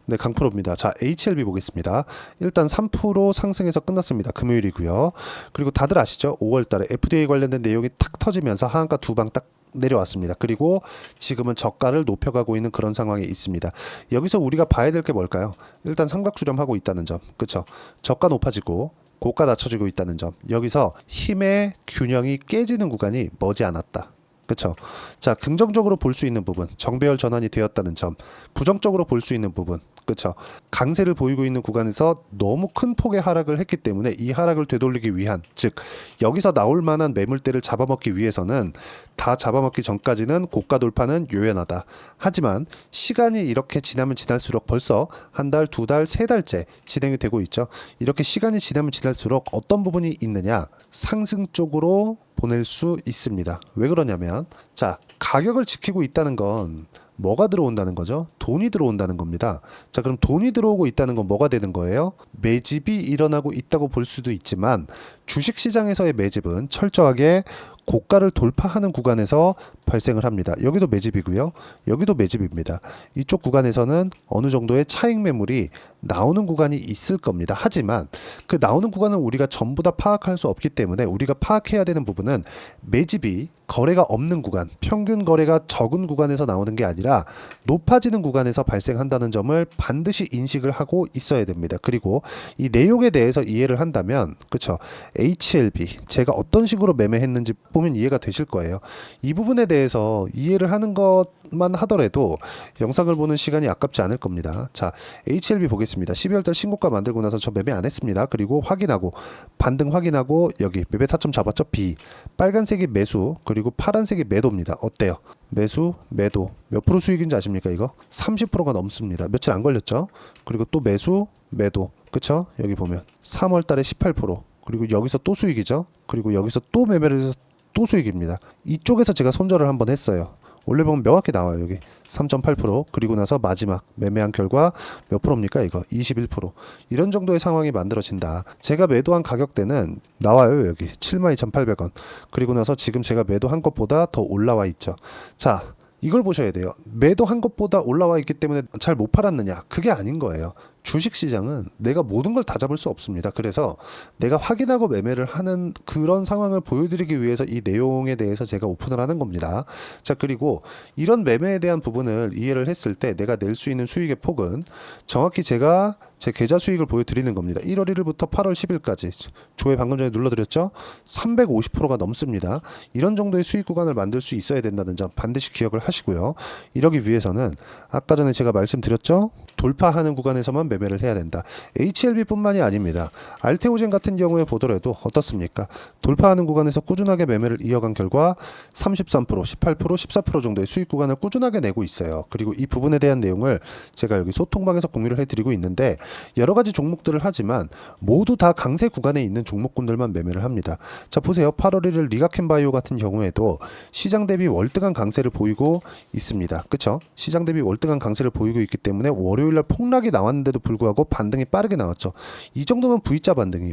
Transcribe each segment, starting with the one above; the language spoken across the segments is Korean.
네, 강프로입니다. 자, HLB 보겠습니다. 일단 3% 상승해서 끝났습니다. 금요일이고요. 그리고 다들 아시죠? 5월 달에 FDA 관련된 내용이 탁 터지면서 하한가 두 방 딱 내려왔습니다. 그리고 지금은 저가를 높여가고 있는 그런 상황에 있습니다. 여기서 우리가 봐야 될 게 뭘까요? 일단 삼각수렴하고 있다는 점. 그쵸? 저가 높아지고 고가 낮춰지고 있다는 점. 여기서 힘의 균형이 깨지는 구간이 머지않았다. 그쵸? 자, 긍정적으로 볼 수 있는 부분, 정배열 전환이 되었다는 점, 부정적으로 볼 수 있는 부분, 그쵸? 강세를 보이고 있는 구간에서 너무 큰 폭의 하락을 했기 때문에 이 하락을 되돌리기 위한, 즉 여기서 나올 만한 매물대를 잡아먹기 위해서는 다 잡아먹기 전까지는 고가 돌파는 요연하다. 하지만 시간이 이렇게 지나면 지날수록 벌써 한 달, 두 달, 세 달째 진행이 되고 있죠. 이렇게 시간이 지나면 지날수록 어떤 부분이 있느냐? 상승 쪽으로 보낼 수 있습니다. 왜 그러냐면, 자, 가격을 지키고 있다는 건 뭐가 들어온다는 거죠? 돈이 들어온다는 겁니다. 자, 그럼 돈이 들어오고 있다는 건 뭐가 되는 거예요? 매집이 일어나고 있다고 볼 수도 있지만 주식시장에서의 매집은 철저하게 고가를 돌파하는 구간에서 발생을 합니다. 여기도 매집이고요. 여기도 매집입니다. 이쪽 구간에서는 어느 정도의 차익 매물이 나오는 구간이 있을 겁니다. 하지만 그 나오는 구간은 우리가 전부 다 파악할 수 없기 때문에 우리가 파악해야 되는 부분은 매집이 거래가 없는 구간, 평균 거래가 적은 구간에서 나오는 게 아니라 높아지는 구간에서 발생한다는 점을 반드시 인식을 하고 있어야 됩니다. 그리고 이 내용에 대해서 이해를 한다면, 그쵸? HLB, 제가 어떤 식으로 매매했는지 보면 이해가 되실 거예요. 이 부분에 대해서 이해를 하는 것만 하더라도 영상을 보는 시간이 아깝지 않을 겁니다. 자, HLB 보겠습니다. 12월달 신고가 만들고 나서 저 매매 안 했습니다. 그리고 확인하고, 반등 확인하고, 여기 매매 타점 잡았죠? B. 빨간색이 매수, 그리고 파란색이 매도입니다. 어때요? 매수, 매도. 몇 프로 수익인지 아십니까, 이거? 30%가 넘습니다. 며칠 안 걸렸죠? 그리고 또 매수, 매도. 그쵸? 여기 보면 3월 달에 18%. 그리고 여기서 또 수익이죠? 그리고 여기서 또 매매를 해서 또 수익입니다. 이쪽에서 제가 손절을 한번 했어요. 원래 보면 명확히 나와요. 여기 3.8%. 그리고 나서 마지막 매매한 결과 몇 프로입니까? 이거 21%. 이런 정도의 상황이 만들어진다. 제가 매도한 가격대는 나와요. 여기 72,800원. 그리고 나서 지금 제가 매도한 것보다 더 올라와 있죠. 자, 이걸 보셔야 돼요. 매도한 것보다 올라와 있기 때문에 잘 못 팔았느냐? 그게 아닌 거예요. 주식시장은 내가 모든 걸 다 잡을 수 없습니다. 그래서 내가 확인하고 매매를 하는 그런 상황을 보여드리기 위해서 이 내용에 대해서 제가 오픈을 하는 겁니다. 자, 그리고 이런 매매에 대한 부분을 이해를 했을 때 내가 낼 수 있는 수익의 폭은 정확히 제가 제 계좌 수익을 보여드리는 겁니다. 1월 1일부터 8월 10일까지 조회 방금 전에 눌러드렸죠? 350%가 넘습니다. 이런 정도의 수익 구간을 만들 수 있어야 된다는 점 반드시 기억을 하시고요. 이러기 위해서는 아까 전에 제가 말씀드렸죠? 돌파하는 구간에서만 매매를 해야 된다. HLB뿐만이 아닙니다. 알테오젠 같은 경우에 보더라도 어떻습니까? 돌파하는 구간에서 꾸준하게 매매를 이어간 결과 33%, 18%, 14% 정도의 수익 구간을 꾸준하게 내고 있어요. 그리고 이 부분에 대한 내용을 제가 여기 소통방에서 공유를 해드리고 있는데 여러 가지 종목들을 하지만 모두 다 강세 구간에 있는 종목군들만 매매를 합니다. 자, 보세요. 8월 1일 리가켄바이오 같은 경우에도 시장 대비 월등한 강세를 보이고 있습니다. 그쵸? 시장 대비 월등한 강세를 보이고 있기 때문에 월요일날 폭락이 나왔는데도 불구하고 반등이 빠르게 나왔죠. 이 정도면 V자 반등이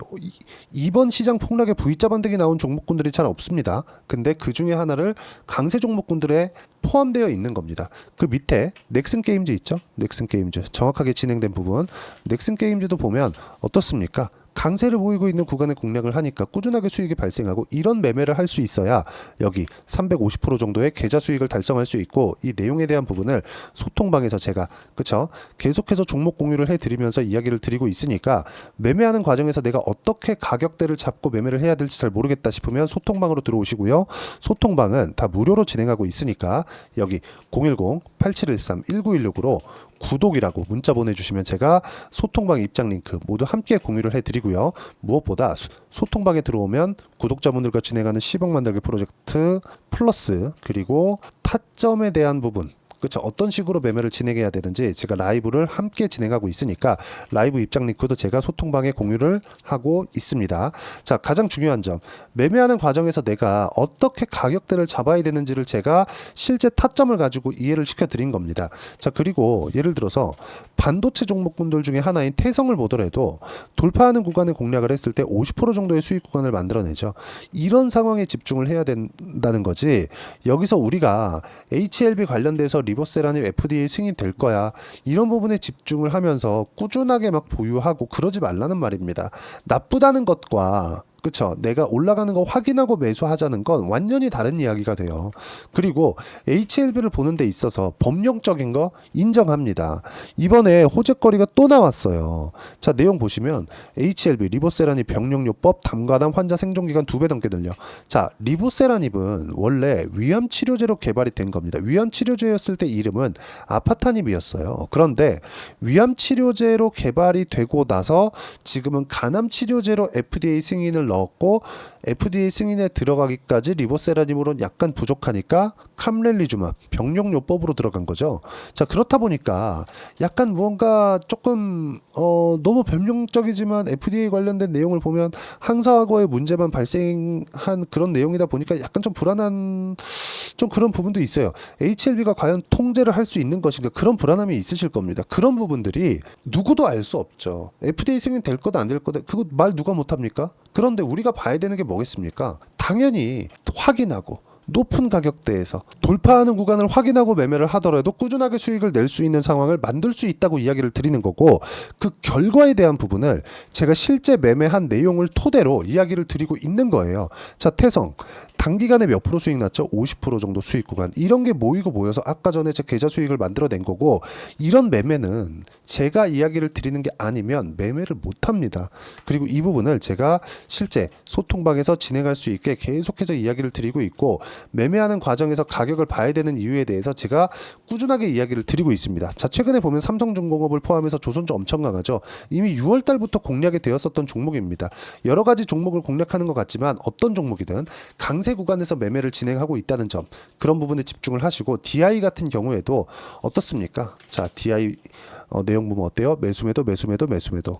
이번 시장 폭락에 V자 반등이 나온 종목군들이 잘 없습니다. 근데 그 중에 하나를 강세 종목군들에 포함되어 있는 겁니다. 그 밑에 넥슨 게임즈 있죠? 넥슨 게임즈 정확하게 진행된 부분. 넥슨 게임즈도 보면 어떻습니까? 강세를 보이고 있는 구간에 공략을 하니까 꾸준하게 수익이 발생하고 이런 매매를 할 수 있어야 여기 350% 정도의 계좌 수익을 달성할 수 있고 이 내용에 대한 부분을 소통방에서 제가 그쵸 계속해서 종목 공유를 해드리면서 이야기를 드리고 있으니까 매매하는 과정에서 내가 어떻게 가격대를 잡고 매매를 해야 될지 잘 모르겠다 싶으면 소통방으로 들어오시고요. 소통방은 다 무료로 진행하고 있으니까 여기 010-8713-1916으로 구독이라고 문자 보내주시면 제가 소통방 입장 링크 모두 함께 공유를 해드리고요. 무엇보다 소통방에 들어오면 구독자분들과 진행하는 10억 만들기 프로젝트 플러스 그리고 타점에 대한 부분 그렇죠. 어떤 식으로 매매를 진행해야 되는지 제가 라이브를 함께 진행하고 있으니까 라이브 입장 링크도 제가 소통방에 공유를 하고 있습니다. 자, 가장 중요한 점 매매하는 과정에서 내가 어떻게 가격대를 잡아야 되는지를 제가 실제 타점을 가지고 이해를 시켜드린 겁니다. 자, 그리고 예를 들어서 반도체 종목군들 중에 하나인 태성을 보더라도 돌파하는 구간에 공략을 했을 때 50% 정도의 수익 구간을 만들어내죠. 이런 상황에 집중을 해야 된다는 거지 여기서 우리가 HLB 관련돼서 리보세라님 FDA 승인될 거야. 이런 부분에 집중을 하면서 꾸준하게 막 보유하고 그러지 말라는 말입니다. 나쁘다는 것과 그쵸. 내가 올라가는 거 확인하고 매수하자는 건 완전히 다른 이야기가 돼요. 그리고 HLB를 보는 데 있어서 법령적인 거 인정합니다. 이번에 호재거리가 또 나왔어요. 자, 내용 보시면 HLB 리보세라닙 병력요법 담가담 환자 생존기간 2배 넘게 늘려. 자, 리보세라닙은 원래 위암 치료제로 개발이 된 겁니다. 위암 치료제였을 때 이름은 아파타닙이었어요. 그런데 위암 치료제로 개발이 되고 나서 지금은 간암 치료제로 FDA 승인을 넣었고 FDA 승인에 들어가기까지 리보세라님으로는 약간 부족하니까 캄렐리주맙 병력요법으로 들어간 거죠. 자, 그렇다 보니까 약간 무언가 조금 너무 변명적이지만 FDA 관련된 내용을 보면 항사하고의 문제만 발생한 그런 내용이다 보니까 약간 좀 불안한 좀 그런 부분도 있어요. HLB가 과연 통제를 할 수 있는 것인가 그런 불안함이 있으실 겁니다. 그런 부분들이 누구도 알 수 없죠. FDA 승인 될 거다 안 될 거다 그거 말 누가 못합니까? 그런데 우리가 봐야 되는 게 뭐겠습니까? 당연히 확인하고 높은 가격대에서 돌파하는 구간을 확인하고 매매를 하더라도 꾸준하게 수익을 낼 수 있는 상황을 만들 수 있다고 이야기를 드리는 거고 그 결과에 대한 부분을 제가 실제 매매한 내용을 토대로 이야기를 드리고 있는 거예요. 자, 태성 단기간에 몇 프로 수익 났죠? 50% 정도 수익 구간. 이런 게 모이고 모여서 아까 전에 제 계좌 수익을 만들어낸 거고 이런 매매는 제가 이야기를 드리는 게 아니면 매매를 못합니다. 그리고 이 부분을 제가 실제 소통방에서 진행할 수 있게 계속해서 이야기를 드리고 있고 매매하는 과정에서 가격을 봐야 되는 이유에 대해서 제가 꾸준하게 이야기를 드리고 있습니다. 자, 최근에 보면 삼성중공업을 포함해서 조선주 엄청 강하죠. 이미 6월 달부터 공략이 되었었던 종목입니다. 여러 가지 종목을 공략하는 것 같지만 어떤 종목이든 강세 구간에서 매매를 진행하고 있다는 점 그런 부분에 집중을 하시고 DI 같은 경우에도 어떻습니까? 자, DI 내용 보면 어때요? 매수매도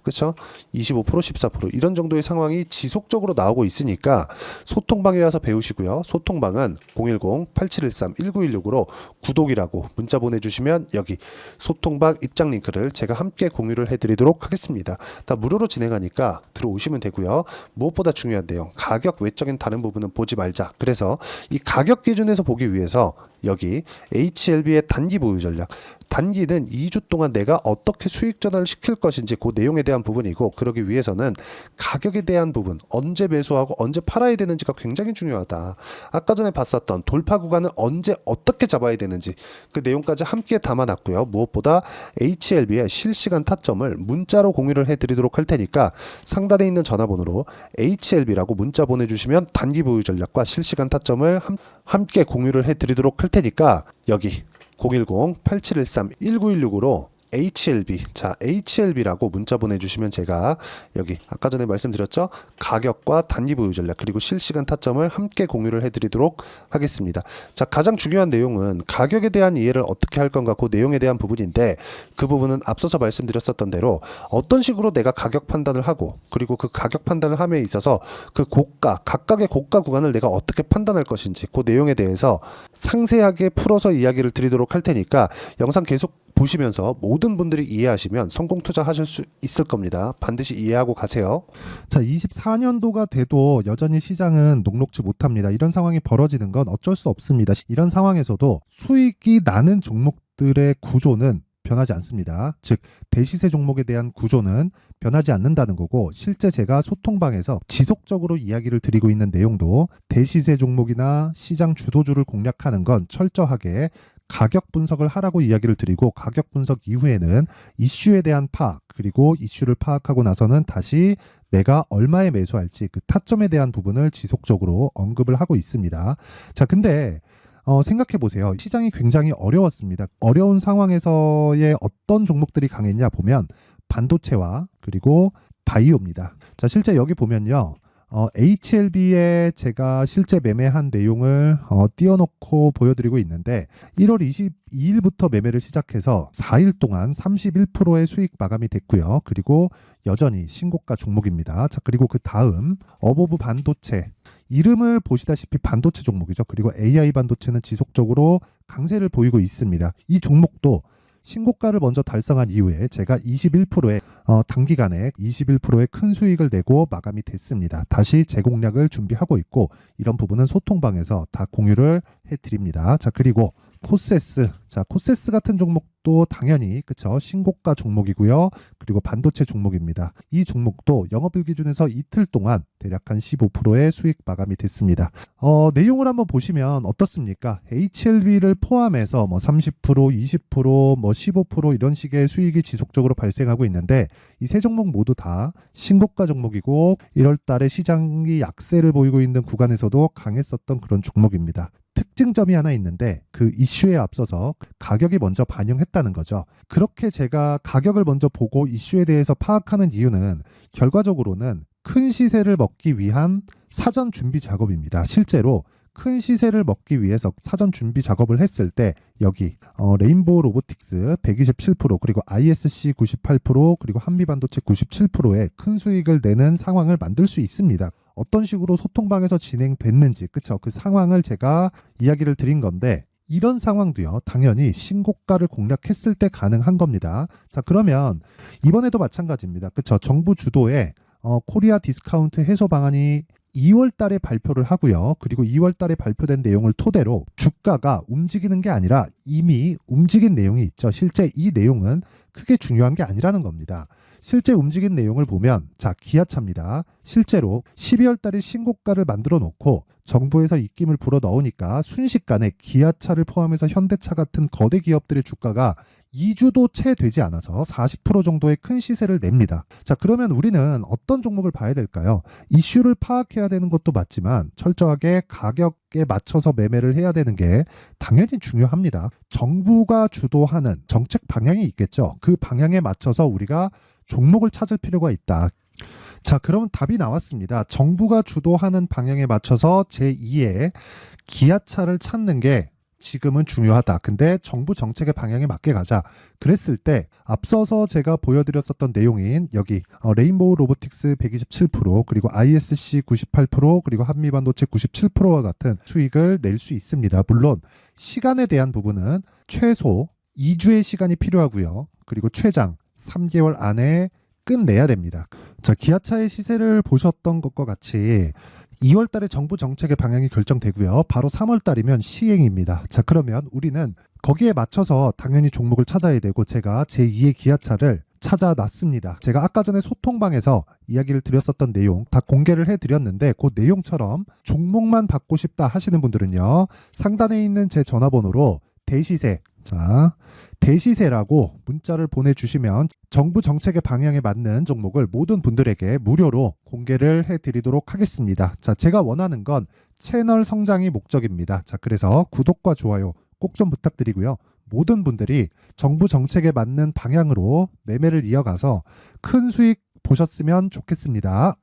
그쵸? 25% 14% 이런 정도의 상황이 지속적으로 나오고 있으니까 소통방에 와서 배우시고요. 소통방은 010-8713-1916으로 구독이라고 문자 보내주시면 여기 소통방 입장 링크를 제가 함께 공유를 해드리도록 하겠습니다. 다 무료로 진행하니까 들어오시면 되고요. 무엇보다 중요한 내용 가격 외적인 다른 부분은 보지 말자. 그래서 이 가격 기준에서 보기 위해서 여기 HLB의 단기 보유 전략 단기는 2주 동안 내가 어떻게 수익 전환을 시킬 것인지 그 내용에 대한 부분이고 그러기 위해서는 가격에 대한 부분 언제 매수하고 언제 팔아야 되는지가 굉장히 중요하다. 아까 전에 봤었던 돌파 구간을 언제 어떻게 잡아야 되는지 그 내용까지 함께 담아놨고요. 무엇보다 HLB의 실시간 타점을 문자로 공유를 해드리도록 할 테니까 상단에 있는 전화번호로 HLB라고 문자 보내주시면 단기 보유 전략과 실시간 타점을 함께 공유를 해드리도록 할 테니까 여기 010-8713-1916으로 HLB 자 HLB라고 문자 보내주시면 제가 여기 아까 전에 말씀드렸죠 가격과 단기 보유 전략 그리고 실시간 타점을 함께 공유를 해드리도록 하겠습니다. 자 가장 중요한 내용은 가격에 대한 이해를 어떻게 할 건가 그 내용에 대한 부분인데 그 부분은 앞서서 말씀드렸었던 대로 어떤 식으로 내가 가격 판단을 하고 그리고 그 가격 판단을 함에 있어서 그 고가 각각의 고가 구간을 내가 어떻게 판단할 것인지 그 내용에 대해서 상세하게 풀어서 이야기를 드리도록 할 테니까 영상 계속 보시면서 모든 분들이 이해하시면 성공 투자하실 수 있을 겁니다. 반드시 이해하고 가세요. 자, 24년도가 돼도 여전히 시장은 녹록지 못합니다. 이런 상황이 벌어지는 건 어쩔 수 없습니다. 이런 상황에서도 수익이 나는 종목들의 구조는 변하지 않습니다. 즉 대시세 종목에 대한 구조는 변하지 않는다는 거고 실제 제가 소통방에서 지속적으로 이야기를 드리고 있는 내용도 대시세 종목이나 시장 주도주를 공략하는 건 철저하게 가격 분석을 하라고 이야기를 드리고 가격 분석 이후에는 이슈에 대한 파악 그리고 이슈를 파악하고 나서는 다시 내가 얼마에 매수할지 그 타점에 대한 부분을 지속적으로 언급을 하고 있습니다. 자, 근데 생각해 보세요. 시장이 굉장히 어려웠습니다. 어려운 상황에서의 어떤 종목들이 강했냐 보면 반도체와 그리고 바이오입니다. 자, 실제 여기 보면요. HLB에 제가 실제 매매한 내용을 띄워놓고 보여드리고 있는데 1월 22일부터 매매를 시작해서 4일 동안 31%의 수익 마감이 됐고요. 그리고 여전히 신고가 종목입니다. 자, 그리고 그 다음 어보브 반도체 이름을 보시다시피 반도체 종목이죠. 그리고 AI 반도체는 지속적으로 강세를 보이고 있습니다. 이 종목도 신고가를 먼저 달성한 이후에 제가 21%의 단기간에 21%의 큰 수익을 내고 마감이 됐습니다. 다시 재공략을 준비하고 있고 이런 부분은 소통방에서 다 공유를 해드립니다. 자, 그리고 코세스. 자, 코세스 같은 종목도 당연히 그쵸, 신고가 종목이고요. 그리고 반도체 종목입니다. 이 종목도 영업일 기준에서 이틀 동안 대략 한 15%의 수익 마감이 됐습니다. 내용을 한번 보시면 어떻습니까? HLB를 포함해서 뭐 30%, 20%, 뭐 15% 이런 식의 수익이 지속적으로 발생하고 있는데 이 세 종목 모두 다 신고가 종목이고 1월 달에 시장이 약세를 보이고 있는 구간에서도 강했었던 그런 종목입니다. 특징점이 하나 있는데 그 이슈에 앞서서 가격이 먼저 반영했다는 거죠. 그렇게 제가 가격을 먼저 보고 이슈에 대해서 파악하는 이유는 결과적으로는 큰 시세를 먹기 위한 사전 준비 작업입니다. 실제로 큰 시세를 먹기 위해서 사전 준비 작업을 했을 때 여기 레인보우 로보틱스 127% 그리고 ISC 98% 그리고 한미반도체 97%의 큰 수익을 내는 상황을 만들 수 있습니다. 어떤 식으로 소통방에서 진행됐는지 그쵸, 그 상황을 제가 이야기를 드린 건데 이런 상황도요 당연히 신고가를 공략했을 때 가능한 겁니다. 자, 그러면 이번에도 마찬가지입니다. 그쵸, 정부 주도의 코리아 디스카운트 해소 방안이 2월 달에 발표를 하고요. 그리고 2월 달에 발표된 내용을 토대로 주가가 움직이는 게 아니라 이미 움직인 내용이 있죠. 실제 이 내용은 크게 중요한 게 아니라는 겁니다. 실제 움직인 내용을 보면 자, 기아차입니다. 실제로 12월 달에 신고가를 만들어 놓고 정부에서 입김을 불어 넣으니까 순식간에 기아차를 포함해서 현대차 같은 거대 기업들의 주가가 2주도 채 되지 않아서 40% 정도의 큰 시세를 냅니다. 자, 그러면 우리는 어떤 종목을 봐야 될까요? 이슈를 파악해야 되는 것도 맞지만 철저하게 가격에 맞춰서 매매를 해야 되는 게 당연히 중요합니다. 정부가 주도하는 정책 방향이 있겠죠. 그 방향에 맞춰서 우리가 종목을 찾을 필요가 있다. 자, 그럼 답이 나왔습니다. 정부가 주도하는 방향에 맞춰서 제2의 기아차를 찾는 게 지금은 중요하다. 근데 정부 정책의 방향에 맞게 가자. 그랬을 때 앞서서 제가 보여드렸었던 내용인 여기 레인보우 로보틱스 127% 그리고 ISC 98% 그리고 한미반도체 97%와 같은 수익을 낼 수 있습니다. 물론 시간에 대한 부분은 최소 2주의 시간이 필요하고요. 그리고 최장 3개월 안에 끝내야 됩니다. 자, 기아차의 시세를 보셨던 것과 같이 2월 달에 정부 정책의 방향이 결정되고요. 바로 3월 달이면 시행입니다. 자, 그러면 우리는 거기에 맞춰서 당연히 종목을 찾아야 되고 제가 제2의 기아차를 찾아놨습니다. 제가 아까 전에 소통방에서 이야기를 드렸었던 내용 다 공개를 해드렸는데 그 내용처럼 종목만 받고 싶다 하시는 분들은요. 상단에 있는 제 전화번호로 대시세, 자, 대시세라고 문자를 보내주시면 정부 정책의 방향에 맞는 종목을 모든 분들에게 무료로 공개를 해드리도록 하겠습니다. 자, 제가 원하는 건 채널 성장이 목적입니다. 자, 그래서 구독과 좋아요 꼭 좀 부탁드리고요. 모든 분들이 정부 정책에 맞는 방향으로 매매를 이어가서 큰 수익 보셨으면 좋겠습니다.